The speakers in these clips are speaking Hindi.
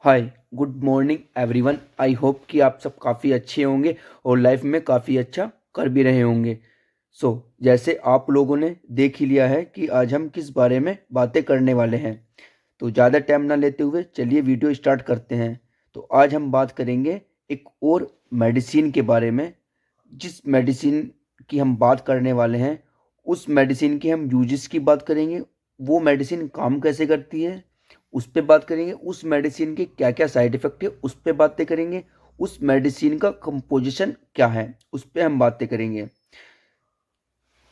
Hi, good morning everyone. I hope कि आप सब काफ़ी अच्छे होंगे और लाइफ में काफ़ी अच्छा कर भी रहे होंगे। जैसे आप लोगों ने देख ही लिया है कि आज हम किस बारे में बातें करने वाले हैं। तो ज़्यादा टाइम ना लेते हुए चलिए वीडियो स्टार्ट करते हैं। तो आज हम बात करेंगे एक और मेडिसिन के बारे में। जिस मेडिसिन की हम बात करने वाले हैं, उस मेडिसिन के हम यूजेस की बात करेंगे। वो मेडिसिन काम कैसे करती है उस पे बात करेंगे। उस मेडिसिन के क्या क्या साइड इफ़ेक्ट है उस पे बातें करेंगे। उस मेडिसिन का कंपोजिशन क्या है उस पे हम बातें करेंगे।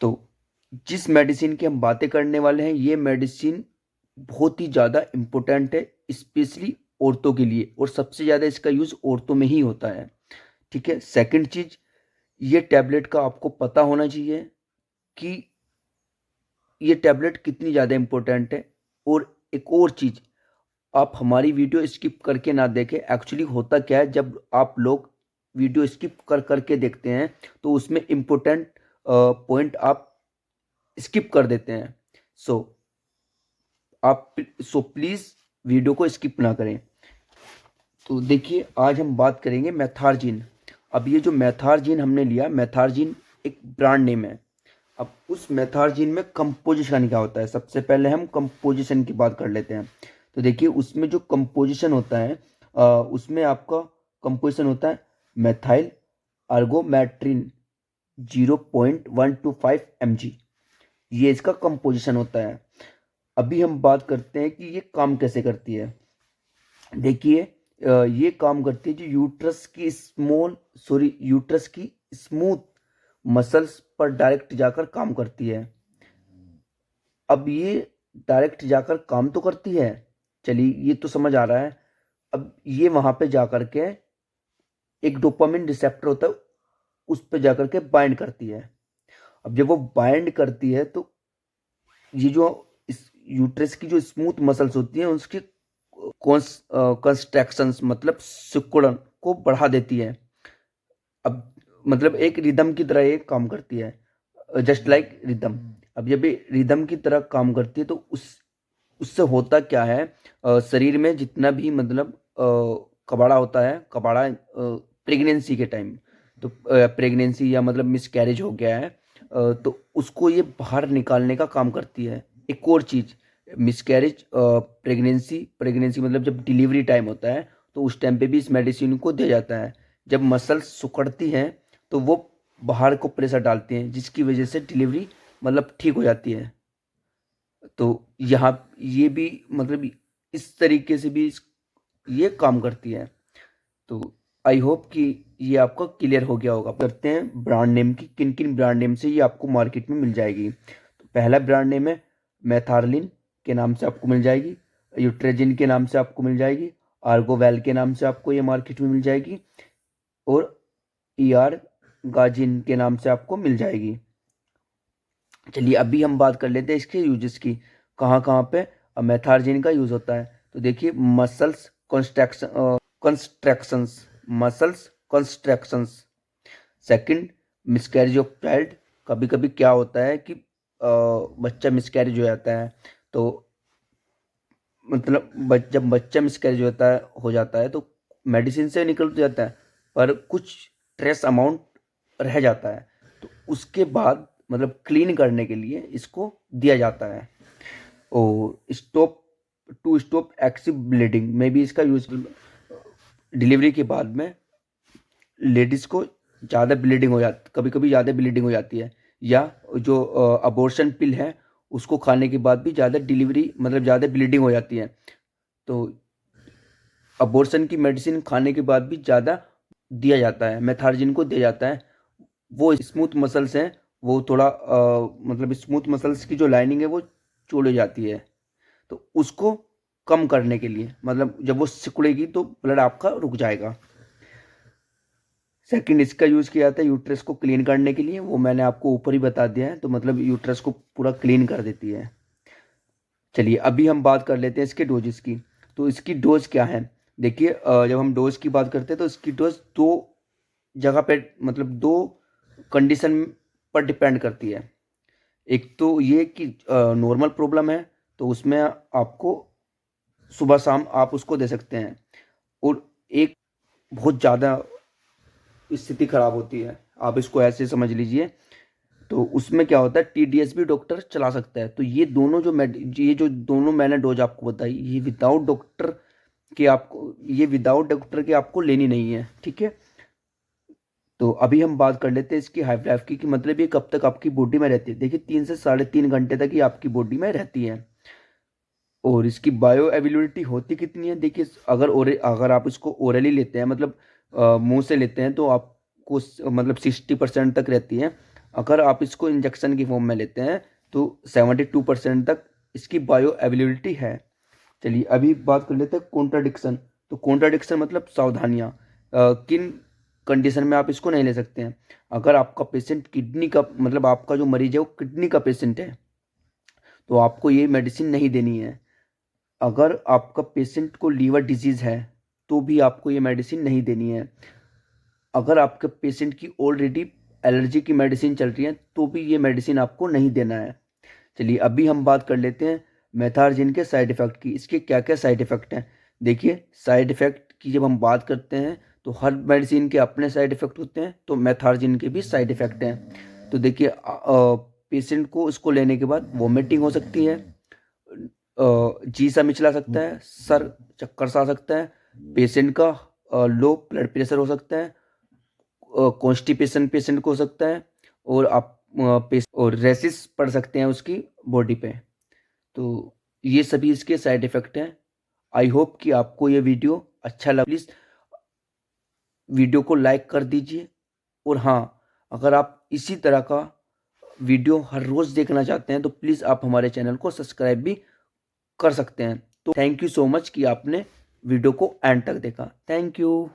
तो जिस मेडिसिन की हम बातें करने वाले हैं, ये मेडिसिन बहुत ही ज़्यादा इम्पोर्टेंट है, स्पेशली औरतों के लिए, और सबसे ज़्यादा इसका यूज़ औरतों में ही होता है। ठीक है। सेकंड चीज़, ये टैबलेट का आपको पता होना चाहिए कि ये टैबलेट कितनी ज़्यादा इम्पोर्टेंट है। और एक और चीज़, आप हमारी वीडियो स्किप करके ना देखें। एक्चुअली होता क्या है, जब आप लोग वीडियो स्किप कर करके देखते हैं तो उसमें इम्पोर्टेंट पॉइंट आप स्किप कर देते हैं। सो आप प्लीज़ वीडियो को स्किप ना करें। तो देखिए, आज हम बात करेंगे मेथार्जिन। अब ये जो मेथार्जिन हमने लिया, मेथार्जिन एक ब्रांड नेम है। अब उस मेथार्जिन में कंपोजिशन क्या होता है, सबसे पहले हम कंपोजिशन की बात कर लेते हैं। तो देखिए, उसमें जो कंपोजिशन होता है, उसमें आपका कंपोजिशन होता है मेथाइल अर्गोमेट्रिन 0.125 mg। ये इसका कंपोजिशन होता है। अभी हम बात करते हैं कि ये काम कैसे करती है। देखिए, ये काम करती है जो यूट्रस की स्मूथ मसल्स पर डायरेक्ट जाकर काम करती है। अब ये डायरेक्ट जाकर काम तो करती है, चलिए ये तो समझ आ रहा है। अब ये वहां पे जाकर के एक डोपामिन रिसेप्टर होता है, उस पे जाकर के बाइंड करती है। अब जब वो बाइंड करती है तो ये जो इस यूट्रस की जो स्मूथ मसल्स होती हैं उसके कंस्ट्रक्शंस, मतलब सिकुड़न को बढ़ा देती है। अब मतलब एक रिदम की तरह ये काम करती है, जस्ट लाइक रिदम। अब जब ये रिदम की तरह काम करती है तो उससे होता क्या है, शरीर में जितना भी मतलब कबाड़ा होता है, कबाड़ा प्रेगनेंसी के टाइम, तो प्रेगनेंसी या मतलब मिसकैरेज हो गया है, तो उसको ये बाहर निकालने का काम करती है। एक और चीज़, मिसकैरेज प्रेगनेंसी प्रेगनेंसी मतलब जब डिलीवरी टाइम होता है तो उस टाइम पे भी इस मेडिसिन को दिया जाता है। जब मसल्स सिकुड़ती हैं तो वो बाहर को प्रेशर डालती हैं, जिसकी वजह से डिलीवरी मतलब ठीक हो जाती है। तो यहाँ ये भी मतलब इस तरीके से भी ये काम करती है। तो आई होप कि ये आपको क्लियर हो गया होगा। करते हैं ब्रांड नेम की, किन किन ब्रांड नेम से ये आपको मार्केट में मिल जाएगी। तो पहला ब्रांड नेम है मेथारलिन के नाम से आपको मिल जाएगी, यूट्रेजिन के नाम से आपको मिल जाएगी, आर्गोवेल के नाम से आपको ये मार्केट में मिल जाएगी, और ER गाजिन के नाम से आपको मिल जाएगी। चलिए अभी हम बात कर लेते हैं इसके यूजेस की, कहाँ कहाँ पे मेथार्जिन का यूज होता है। तो देखिए, muscles constructions, muscles constructions. Second, miscarriage of child. कभी कभी क्या होता है कि बच्चा मिसकैरेज हो जाता है, तो मतलब जब बच्चा मिसकैरेज हो जाता है तो मेडिसिन से निकल तो जाता है, पर कुछ ट्रेस अमाउंट रह जाता है। तो उसके बाद मतलब क्लीन करने के लिए इसको दिया जाता है। और स्टॉप एक्सिव ब्लीडिंग में भी इसका यूज, डिलीवरी के बाद में लेडीज को ज़्यादा ब्लीडिंग हो जाती, कभी कभी ज़्यादा ब्लीडिंग हो जाती है, या जो अबॉर्शन पिल है उसको खाने के बाद भी ज़्यादा डिलीवरी मतलब ज़्यादा ब्लीडिंग हो जाती है। तो अबॉर्शन की मेडिसिन खाने के बाद भी ज़्यादा दिया जाता है, मेथार्जिन को दिया जाता है। वो स्मूथ मसल्स हैं, वो थोड़ा मतलब स्मूथ मसल्स की जो लाइनिंग है वो चौड़ी हो जाती है, तो उसको कम करने के लिए, मतलब जब वो सिकुड़ेगी तो ब्लड आपका रुक जाएगा। सेकंड, इसका यूज़ किया जाता है यूट्रस को क्लीन करने के लिए, वो मैंने आपको ऊपर ही बता दिया है, तो मतलब यूट्रस को पूरा क्लीन कर देती है। चलिए अभी हम बात कर लेते हैं इसके डोजेस की। तो इसकी डोज क्या है, देखिए, जब हम डोज की बात करते हैं तो इसकी डोज दो जगह पे मतलब दो कंडीशन पर डिपेंड करती है। एक तो ये कि नॉर्मल प्रॉब्लम है तो उसमें आपको सुबह शाम आप उसको दे सकते हैं। और एक बहुत ज़्यादा स्थिति खराब होती है, आप इसको ऐसे समझ लीजिए। तो उसमें क्या होता है, टीडीएस भी डॉक्टर चला सकता है। तो ये जो दोनों मैंने डोज आपको बताई, ये विदाउट डॉक्टर के आपको लेनी नहीं है, ठीक है। तो अभी हम बात कर लेते हैं इसकी हाइफ लाइफ की, कि मतलब ये कब तक आपकी बॉडी में रहती है। देखिए 3 से 3.5 घंटे तक ये आपकी बॉडी में रहती है। और इसकी बायो अवेलेबिलिटी होती कितनी है, देखिए अगर आप इसको ओरली लेते हैं, मतलब मुंह से लेते हैं, तो आपको मतलब 60% तक रहती है। अगर आप इसको इंजेक्शन की फॉर्म में लेते हैं तो 72% तक इसकी बायो अवेलेबिलिटी है। चलिए अभी बात कर लेते हैं कॉन्ट्राडिक्शन। तो कॉन्ट्राडिक्शन मतलब सावधानियाँ, किन कंडीशन में आप इसको नहीं ले सकते हैं। अगर आपका पेशेंट किडनी का, मतलब आपका जो मरीज है वो किडनी का पेशेंट है, तो आपको ये मेडिसिन नहीं देनी है। अगर आपका पेशेंट को लीवर डिजीज़ है तो भी आपको ये मेडिसिन नहीं देनी है। अगर आपके पेशेंट की ऑलरेडी एलर्जी की मेडिसिन चल रही है तो भी ये मेडिसिन आपको नहीं देना है। चलिए अभी हम बात कर लेते हैं मेथार्जिन के साइड इफ़ेक्ट की। इसके क्या क्या साइड इफ़ेक्ट हैं। देखिए साइड इफ़ेक्ट की जब हम बात करते हैं तो हर मेडिसिन के अपने साइड इफ़ेक्ट होते हैं, तो मेथार्जिन के भी साइड इफ़ेक्ट हैं। तो देखिए पेशेंट को इसको लेने के बाद वॉमिटिंग हो सकती है, जी सा मिचला सकता है, सर चक्कर सा आ सकता है, पेशेंट का लो ब्लड प्रेशर हो सकता है, कॉन्स्टिपेशन पेशेंट को हो सकता है, और और रेसिस पड़ सकते हैं उसकी बॉडी पे। तो ये सभी इसके साइड इफ़ेक्ट हैं। आई होप कि आपको ये वीडियो अच्छा लगा। प्लीज़ वीडियो को लाइक कर दीजिए। और हाँ, अगर आप इसी तरह का वीडियो हर रोज़ देखना चाहते हैं तो प्लीज़ आप हमारे चैनल को सब्सक्राइब भी कर सकते हैं। तो थैंक यू सो मच कि आपने वीडियो को एंड तक देखा। Thank you.